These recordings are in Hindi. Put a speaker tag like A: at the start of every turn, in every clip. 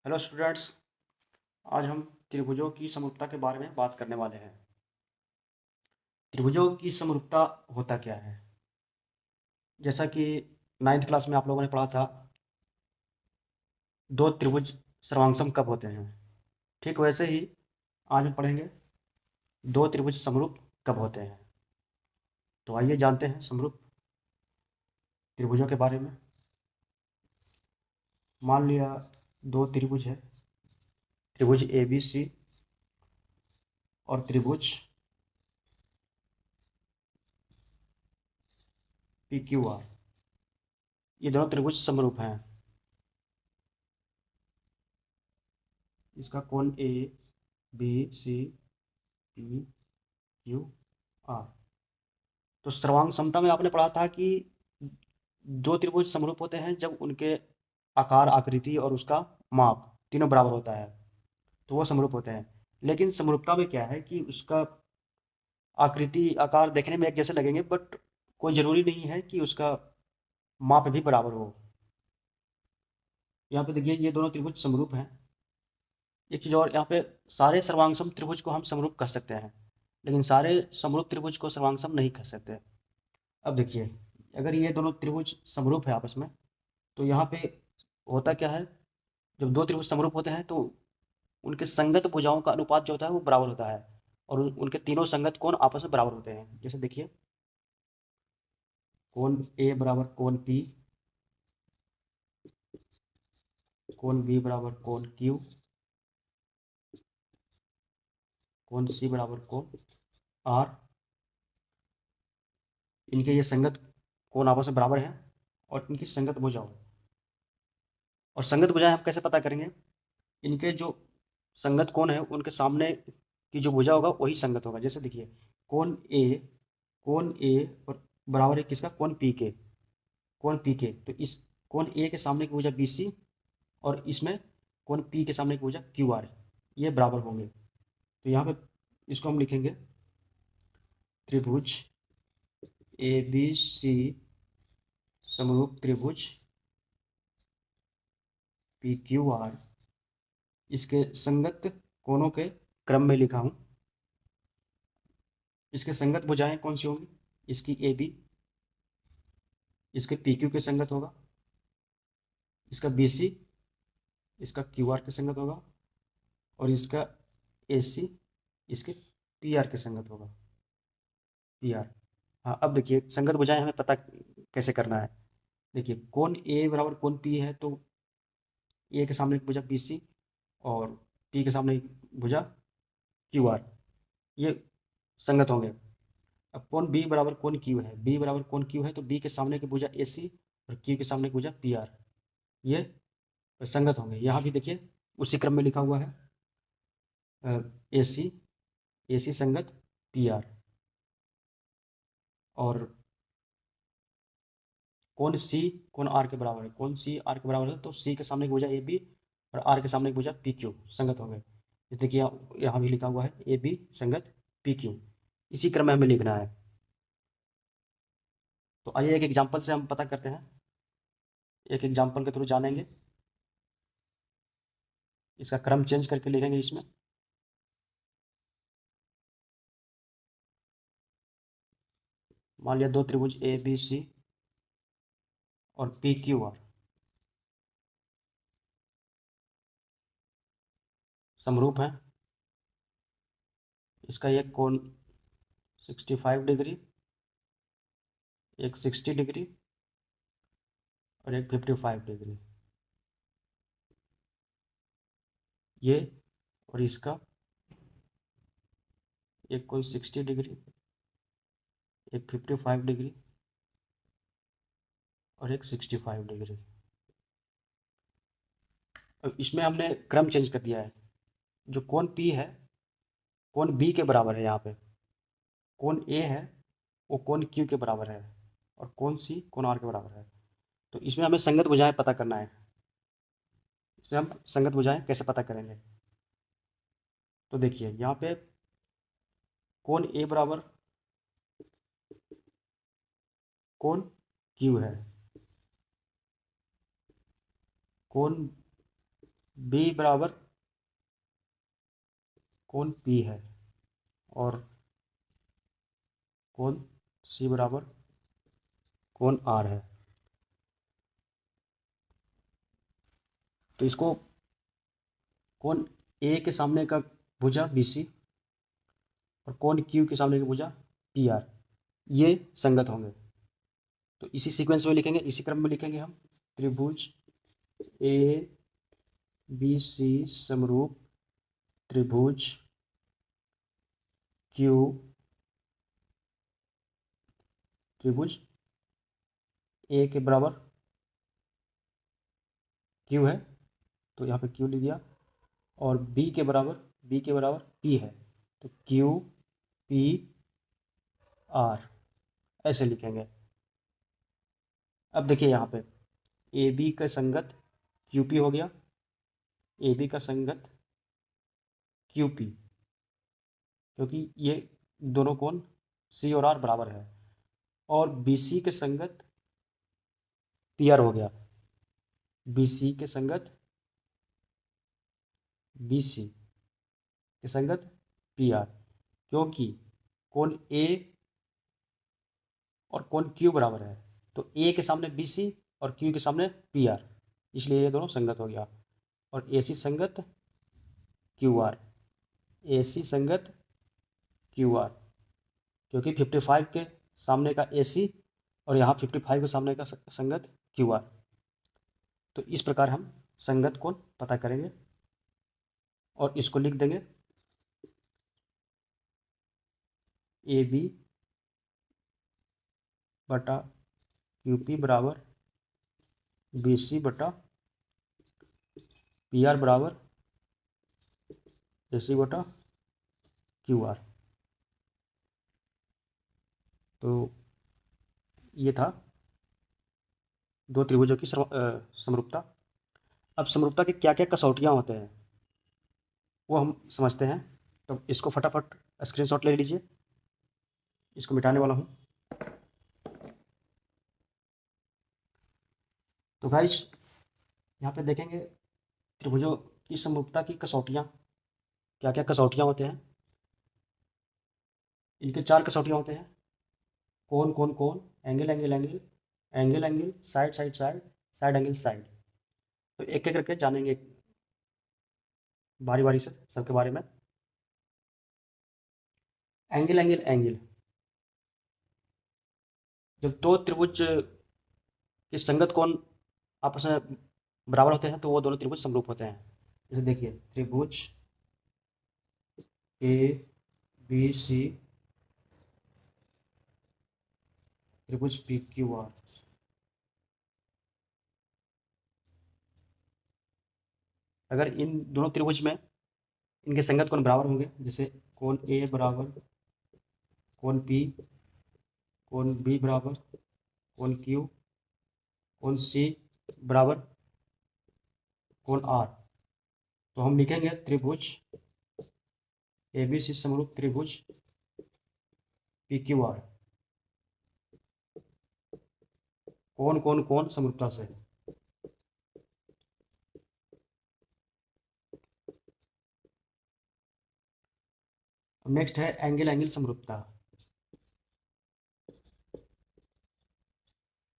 A: Hello students. आज हम त्रिभुजों की समरूपता के बारे में बात करने वाले हैं। त्रिभुजों की समरूपता होता क्या है? जैसा कि नाइन्थ क्लास में आप लोगों ने पढ़ा था, दो त्रिभुज सर्वांगसम कब होते हैं। ठीक वैसे ही आज हम पढ़ेंगे दो त्रिभुज समरूप कब होते हैं। तो आइए जानते हैं समरूप त्रिभुजों के बारे में। मान लिया दो त्रिभुज है, त्रिभुज ए बी सी और त्रिभुज पी क्यू आर। ये दोनों त्रिभुज समरूप हैं। इसका कोण A B C P Q R. तो सर्वांग समता में आपने पढ़ा था कि दो त्रिभुज समरूप होते हैं जब उनके आकार, आकृति और उसका माप तीनों बराबर होता है, तो वो समरूप होते हैं। लेकिन समरूपता में क्या है कि उसका आकृति, आकार देखने में एक जैसे लगेंगे, बट कोई ज़रूरी नहीं है कि उसका माप भी बराबर हो। यहाँ पे देखिए, ये दोनों त्रिभुज समरूप हैं। एक चीज़ और, यहाँ पे सारे सर्वांगसम त्रिभुज को हम समरूप कह सकते हैं, लेकिन सारे समरूप त्रिभुज को सर्वांगसम नहीं कह सकते। अब देखिए, अगर ये दोनों त्रिभुज समरूप है आपस में, तो यहाँ पे होता क्या है, जब दो त्रिभुज समरूप होते हैं तो उनके संगत भुजाओं का अनुपात जो होता है वो बराबर होता है, और उनके तीनों संगत कोण आपस में बराबर होते हैं। जैसे देखिए, कोण ए बराबर कोण पी, कोण बी बराबर कोण क्यू, कोण सी बराबर कोण आर। इनके ये संगत कोण आपस में बराबर हैं और इनकी संगत भुजाओं। और संगत भुजाएं हम कैसे पता करेंगे? इनके जो संगत कोण है उनके सामने की जो भुजा होगा वही संगत होगा। जैसे देखिए, कोण ए, कोण ए और बराबर है किसका, कोण पी के। कोण पी के, तो इस कोण ए के सामने की भुजा बी सी और इसमें कोण पी के सामने की भुजा क्यू आर, ये बराबर होंगे। तो यहाँ पे इसको हम लिखेंगे त्रिभुज ए बी सी समरूप त्रिभुज पी क्यू आर। इसके संगत कोणों के क्रम में लिखा हूँ। इसके संगत भुजाएं कौन सी होंगी? इसकी ए बी, इसके पी क्यू के संगत होगा, इसका बी सी, इसका क्यू आर के संगत होगा, और इसका ए सी इसके पी आर के संगत होगा। P R. हाँ, अब देखिए संगत भुजाएं हमें पता कैसे करना है। देखिए, कोण ए बराबर कोण पी है, तो ए के सामने की भुजा बी सी और पी के सामने की भुजा क्यू आर, ये संगत होंगे। अब कोण बी बराबर कोण क्यू है, बी बराबर कोण क्यू है, तो बी के सामने की भुजा ए सी और क्यू के सामने की भुजा पी आर, ये संगत होंगे। यहाँ भी देखिए उसी क्रम में लिखा हुआ है, ए सी, ए सी संगत पी आर। और कोण सी कोण आर के बराबर है, कोण सी आर के बराबर है, तो सी के सामने की भुजा ए बी और आर के सामने की भुजा पी क्यू संगत होंगे। जैसे देखिए, यहाँ भी लिखा हुआ है ए बी संगत पी क्यू। इसी क्रम में हमें लिखना है। तो आइए एक एग्जाम्पल से हम पता करते हैं, एक एग्जाम्पल के थ्रू जानेंगे। इसका क्रम चेंज करके लिखेंगे इसमें। मान लिया दो त्रिभुज ए बी सी और पी क्यू आर समरूप हैं। इसका एक कोण 65 डिग्री, एक 60 डिग्री और एक 55 डिग्री, ये। और इसका एक कोण 60 डिग्री, एक 55 डिग्री और एक 65 डिग्री। अब इसमें हमने क्रम चेंज कर दिया है। जो कोण P है, कोण B के बराबर है। यहाँ पे कोण A है वो कोण Q के बराबर है, और कोण C कोण R के बराबर है। तो इसमें हमें संगत भुजाएं पता करना है। इसमें हम संगत भुजाएं कैसे पता करेंगे? तो देखिए, यहाँ पे कोण A बराबर कोण Q है, कोण बी बराबर कोण पी है और कोण सी बराबर कोण आर है। तो इसको कोण ए के सामने का भुजा बी सी और कोण क्यू के सामने की भुजा पी आर, ये संगत होंगे। तो इसी सीक्वेंस में लिखेंगे, इसी क्रम में लिखेंगे हम। त्रिभुज ए बी सी समरूप त्रिभुज क्यू त्रिभुज ए के बराबर क्यू है, तो यहाँ पे क्यू लिख दिया, और बी के बराबर पी है, तो क्यू पी आर ऐसे लिखेंगे। अब देखिए यहाँ पे ए बी का संगत क्यू पी हो गया, ए बी का संगत क्यू पी, क्योंकि ये दोनों कोण सी और आर बराबर है, और बी सी के संगत पी आर हो गया, बी सी के संगत बी सी के संगत पी आर, क्योंकि कोण ए और कोण क्यू बराबर है, तो ए के सामने बी सी और क्यू के सामने पी आर, इसलिए ये दोनों संगत हो गया। और ए सी संगत क्यू आर, ए सी संगत क्यू आर, क्योंकि 55 के सामने का ए सी और यहाँ 55 के सामने का संगत क्यू आर। तो इस प्रकार हम संगत कोण पता करेंगे और इसको लिख देंगे ए बी बटा क्यू पी बराबर बी सी बटा पी आर बराबर ए सी बटा क्यू आर। तो ये था दो त्रिभुजों की समरूपता। अब समरूपता की क्या क्या कसौटियाँ होते हैं वो हम समझते हैं। तो इसको फटाफट स्क्रीनशॉट ले लीजिए, इसको मिटाने वाला हूँ। तो गाइस यहाँ पे देखेंगे त्रिभुजों की समरूपता की कसौटियाँ, क्या क्या कसौटियाँ होते हैं। इनके 4 कसौटियाँ होते हैं: कोण कोण कोण, angle angle angle, angle angle, side side side, side angle side. तो एक एक करके जानेंगे बारी बारी से सबके बारे में। एंगल एंगल एंगल, जब दो त्रिभुज की संगत कोण आपस में बराबर होते हैं तो वो दोनों त्रिभुज समरूप होते हैं। जैसे देखिए त्रिभुज ए बी सी, त्रिभुज पी क्यू आर। अगर इन दोनों त्रिभुज में इनके संगत कोण बराबर होंगे, जैसे कोण ए बराबर कोण पी, कोण बी बराबर कोण क्यू, कोण सी बराबर कोण आर, तो हम लिखेंगे त्रिभुज ए बी सी समरूप त्रिभुज पी क्यू आर। कोण कोण कोण समरूपता से। नेक्स्ट है एंगल एंगल समरूपता।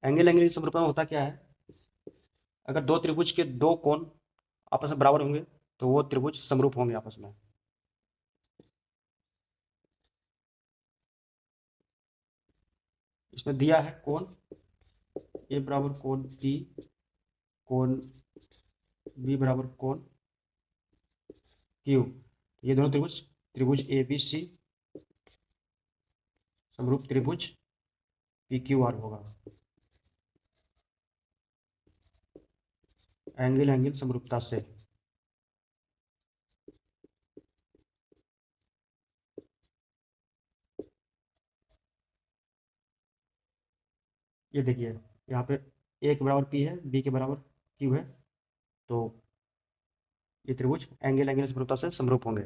A: एंगल एंगल समरूपता में होता क्या है, अगर दो त्रिभुज के दो कोण आपस में बराबर होंगे तो वो त्रिभुज समरूप होंगे आपस में। इसमें दिया है कोण ए बराबर कोण पी, कोण बी बराबर कोण क्यू, ये दोनों त्रिभुज त्रिभुज ए बी सी समरूप त्रिभुज पी क्यू आर होगा। एंगल एंगल समरूपता से। ये देखिए यहाँ पे ए के बराबर पी है, बी के बराबर क्यू है, तो ये त्रिभुज एंगल एंगल समरूपता से समरूप होंगे।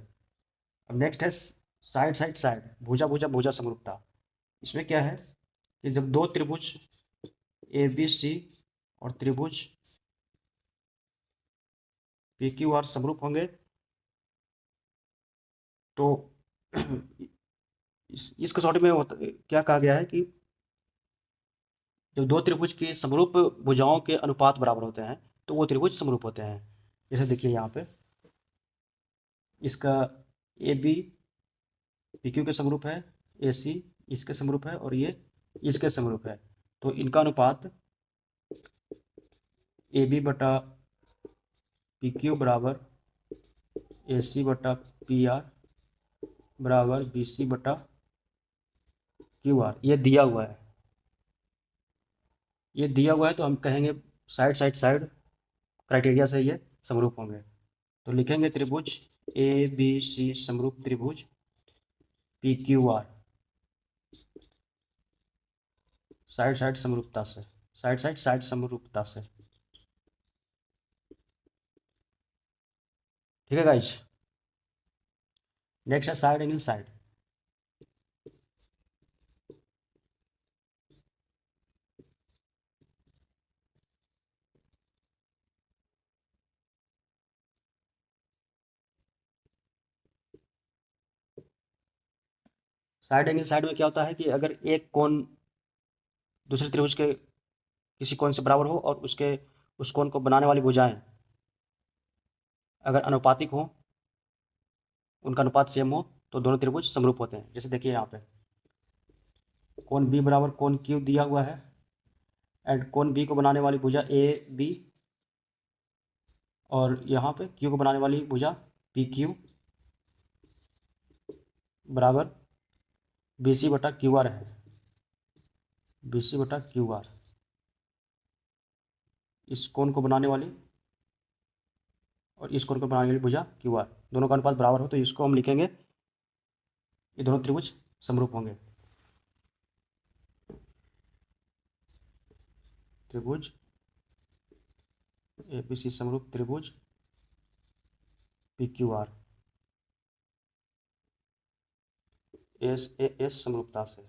A: अब नेक्स्ट है साइड साइड साइड, भुजा भुजा भुजा समरूपता। इसमें क्या है कि जब दो त्रिभुज ए बी सी और त्रिभुज पी क्यू आर समरूप होंगे तो इस कसौटी में क्या कहा गया है कि जब दो त्रिभुज की समरूप भुजाओं के अनुपात बराबर होते हैं तो वो त्रिभुज समरूप होते हैं। जैसे देखिए यहाँ पे इसका ए बी पी क्यू के समरूप है, ए सी इसके समरूप है और ये इसके समरूप है। तो इनका अनुपात ए बी बटा पी क्यू बराबर ए सी बटा पी आर बराबर बी सी बटा क्यू आर, ये दिया हुआ है। ये दिया हुआ है तो हम कहेंगे साइड साइड साइड क्राइटेरिया से ये समरूप होंगे। तो लिखेंगे त्रिभुज ए बी सी समरूप त्रिभुज P Q are side side समरूपता से, साइड साइड साइड समरूपता से। ठीक है गाइज। नेक्स्ट है side angle side. Side angle side में क्या होता है कि अगर एक कोण दूसरे त्रिभुज के किसी कोण से बराबर हो और उस कोण को बनाने वाली भुजाएं अगर अनुपातिक हो, उनका अनुपात सेम हो, तो दोनों त्रिभुज समरूप होते हैं। जैसे देखिए यहाँ पे कोण बी बराबर कोण क्यू दिया हुआ है एंड कोण बी को बनाने वाली भुजा ए बी और यहाँ पे क्यू को बनाने वाली भुजा पी क्यू बराबर बी सी बटा क्यू आर है, बी सी बटा क्यू आर। इस कोण को बनाने वाली और इस कोण को बनाने वाली भुजा क्यू आर, दोनों का अनुपात बराबर हो तो इसको हम लिखेंगे ये दोनों त्रिभुज समरूप होंगे। त्रिभुज ए बी सी समरूप त्रिभुज P Q R S A S समरूपता से।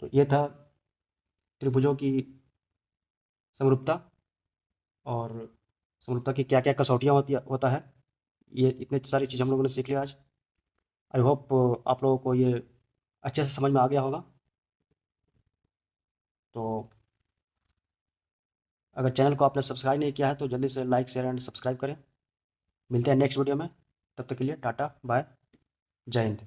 A: तो ये था त्रिभुजों की समरूपता और समरूपता की क्या क्या कसौटियाँ होता है। ये इतने सारी चीज़ हम लोगों ने सीख लिया आज। आई होप आप लोगों को ये अच्छे से समझ में आ गया होगा। तो अगर चैनल को आपने सब्सक्राइब नहीं किया है तो जल्दी से लाइक शेयर एंड सब्सक्राइब करें। मिलते हैं नेक्स्ट वीडियो में, तब तक के लिए टाटा बाय, जय हिंद।